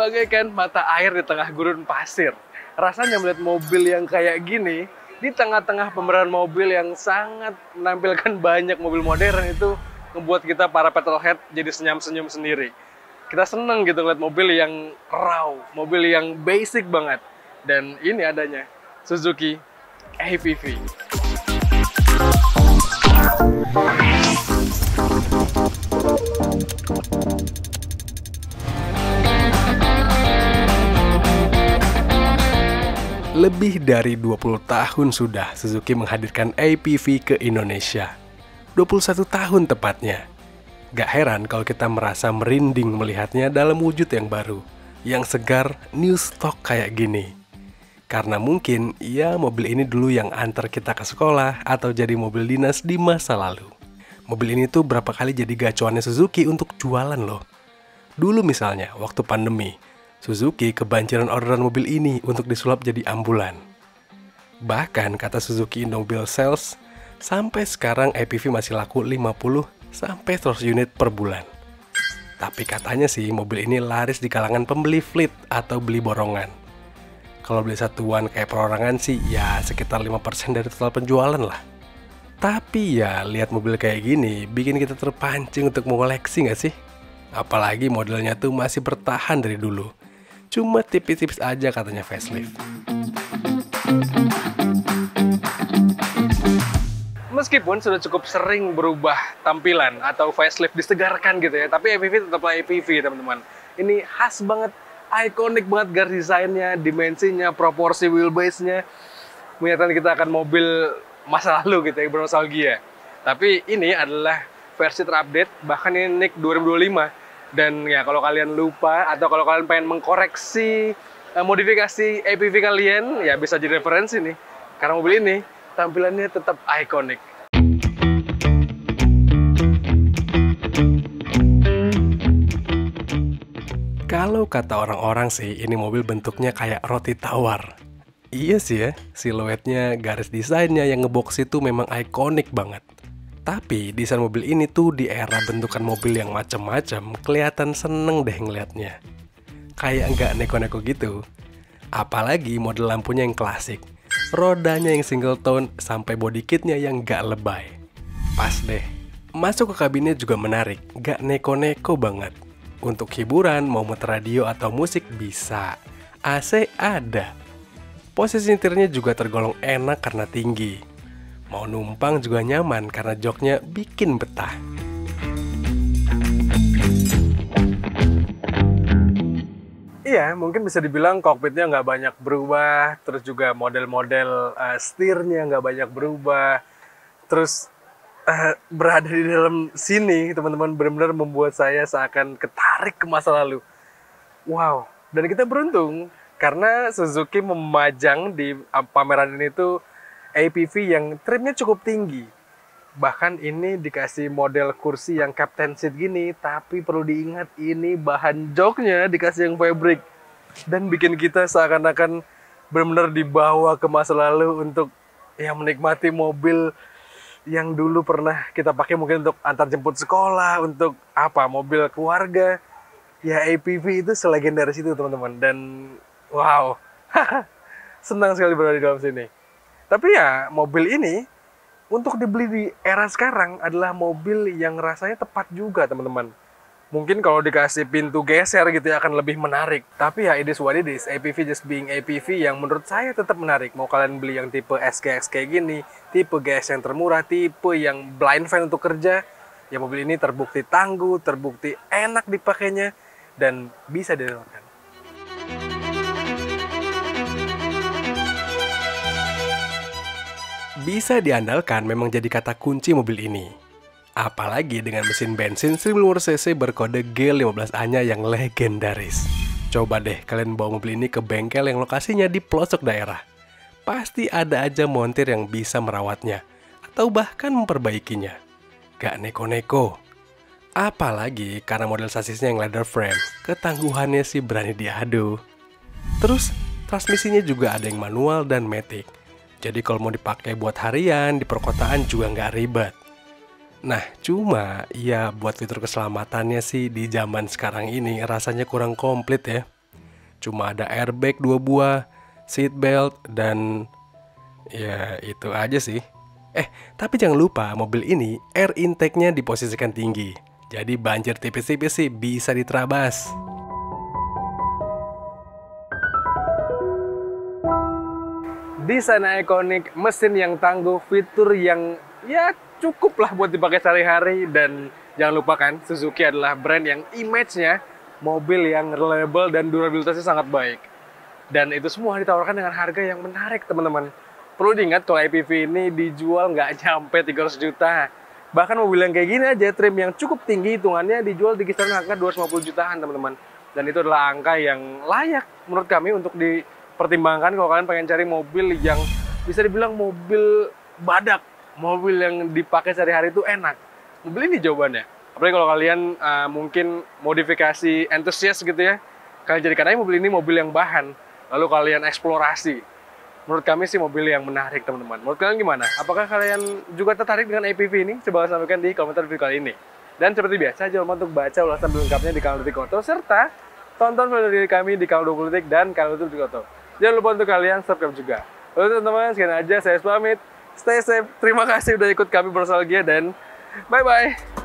bagaikan mata air di tengah gurun pasir. Rasanya melihat mobil yang kayak gini di tengah-tengah pemeran mobil yang sangat menampilkan banyak mobil modern itu membuat kita para petrolhead jadi senyum-senyum sendiri. Kita seneng gitu ngeliat mobil yang raw, mobil yang basic banget. Dan ini adanya, Suzuki APV. Lebih dari 20 tahun sudah Suzuki menghadirkan APV ke Indonesia. 21 tahun tepatnya. Gak heran kalau kita merasa merinding melihatnya dalam wujud yang baru, yang segar, new stock kayak gini. Karena mungkin, ya mobil ini dulu yang antar kita ke sekolah atau jadi mobil dinas di masa lalu. Mobil ini tuh berapa kali jadi gacuannya Suzuki untuk jualan loh. Dulu misalnya, waktu pandemi, Suzuki kebanjiran orderan mobil ini untuk disulap jadi ambulan. Bahkan kata Suzuki Indomobil Sales, sampai sekarang APV masih laku 50 sampai 100 unit per bulan. Tapi katanya sih mobil ini laris di kalangan pembeli fleet atau beli borongan. Kalau beli satuan kayak perorangan sih ya sekitar 5% dari total penjualan lah. Tapi ya lihat mobil kayak gini bikin kita terpancing untuk mengoleksi nggak sih? Apalagi modelnya tuh masih bertahan dari dulu. Cuma tipis-tipis aja katanya facelift. Meskipun sudah cukup sering berubah tampilan atau facelift disegarkan gitu ya, tapi APV tetaplah APV teman-teman. Ini khas banget, ikonik banget garis desainnya, dimensinya, proporsi wheelbase-nya. Mengingatkan kita akan mobil masa lalu gitu ya, bernostalgia. Tapi ini adalah versi terupdate, bahkan ini NIK 2025. Dan ya kalau kalian lupa atau kalau kalian pengen mengkoreksi modifikasi APV kalian, ya bisa jadi referensi nih. Karena mobil ini tampilannya tetap ikonik. Kalau kata orang-orang sih, ini mobil bentuknya kayak roti tawar. Iya sih ya, siluetnya, garis desainnya yang ngebox itu memang ikonik banget. Tapi desain mobil ini tuh di era bentukan mobil yang macam-macam kelihatan seneng deh ngeliatnya. Kayak nggak neko-neko gitu. Apalagi model lampunya yang klasik, rodanya yang single tone sampai body kitnya yang nggak lebay. Pas deh. Masuk ke kabinnya juga menarik, nggak neko-neko banget. Untuk hiburan mau muter radio atau musik bisa. AC ada. Posisi nyetirnya juga tergolong enak karena tinggi. Mau numpang juga nyaman karena joknya bikin betah. Iya, mungkin bisa dibilang kokpitnya nggak banyak berubah, terus juga model-model setirnya nggak banyak berubah. Terus berada di dalam sini, teman-teman, benar-benar membuat saya seakan ketarik ke masa lalu. Wow, dan kita beruntung karena Suzuki memajang di pameran ini tuh APV yang trimnya cukup tinggi. Bahkan ini dikasih model kursi yang captain seat gini, tapi perlu diingat ini bahan joknya dikasih yang fabric. Dan bikin kita seakan-akan benar-benar dibawa ke masa lalu untuk ya menikmati mobil yang dulu pernah kita pakai mungkin untuk antar jemput sekolah, untuk apa, mobil keluarga. Ya APV itu selegendaris itu teman-teman. Dan wow, senang sekali berada di dalam sini. Tapi ya mobil ini untuk dibeli di era sekarang adalah mobil yang rasanya tepat juga teman-teman. Mungkin kalau dikasih pintu geser gitu ya akan lebih menarik. Tapi ya it is what it is, APV just being APV yang menurut saya tetap menarik. Mau kalian beli yang tipe SKX kayak gini, tipe GS yang termurah, tipe yang blind van untuk kerja, ya mobil ini terbukti tangguh, terbukti enak dipakainya, dan bisa direlokkan. Bisa diandalkan memang jadi kata kunci mobil ini. Apalagi dengan mesin bensin 1500 cc berkode G15A-nya yang legendaris. Coba deh kalian bawa mobil ini ke bengkel yang lokasinya di pelosok daerah. Pasti ada aja montir yang bisa merawatnya, atau bahkan memperbaikinya. Gak neko-neko. Apalagi karena model sasisnya yang leather frame, ketangguhannya sih berani diadu. Terus, transmisinya juga ada yang manual dan matic. Jadi kalau mau dipakai buat harian, di perkotaan juga nggak ribet. Nah, cuma ya buat fitur keselamatannya sih di zaman sekarang ini rasanya kurang komplit ya. Cuma ada airbag 2 buah, seat belt, dan ya itu aja sih. Tapi jangan lupa mobil ini air intake-nya diposisikan tinggi. Jadi banjir tipis-tipis sih bisa diterabas. Desain ikonik, mesin yang tangguh, fitur yang ya cukup lah buat dipakai sehari-hari. Dan jangan lupa kan, Suzuki adalah brand yang image-nya mobil yang reliable dan durabilitasnya sangat baik. Dan itu semua ditawarkan dengan harga yang menarik, teman-teman. Perlu diingat kalau IPV ini dijual nggak nyampe 300 juta. Bahkan mobil yang kayak gini aja, trim yang cukup tinggi hitungannya dijual di kisaran angka 250 jutaan, teman-teman. Dan itu adalah angka yang layak menurut kami untuk dipertimbangkan kalau kalian pengen cari mobil yang bisa dibilang mobil badak. Mobil yang dipakai sehari-hari itu enak. Mobil ini jawabannya. Apalagi kalau kalian mungkin modifikasi entusias gitu ya. Kalian jadikan aja mobil ini mobil yang bahan. Lalu kalian eksplorasi. Menurut kami sih mobil yang menarik, teman-teman. Menurut kalian gimana? Apakah kalian juga tertarik dengan IPV ini? Coba sampaikan di komentar video kali ini. Dan seperti biasa, jangan lupa untuk baca ulasan lengkapnya di kanal Detik Auto, serta tonton video dari kami di kanal 20 Detik dan kanal YouTube Detik Auto. Jangan lupa untuk kalian subscribe juga. Lalu teman-teman, sekian aja. Saya pamit. Stay safe. Terima kasih udah ikut kami bernostalgia dan bye-bye.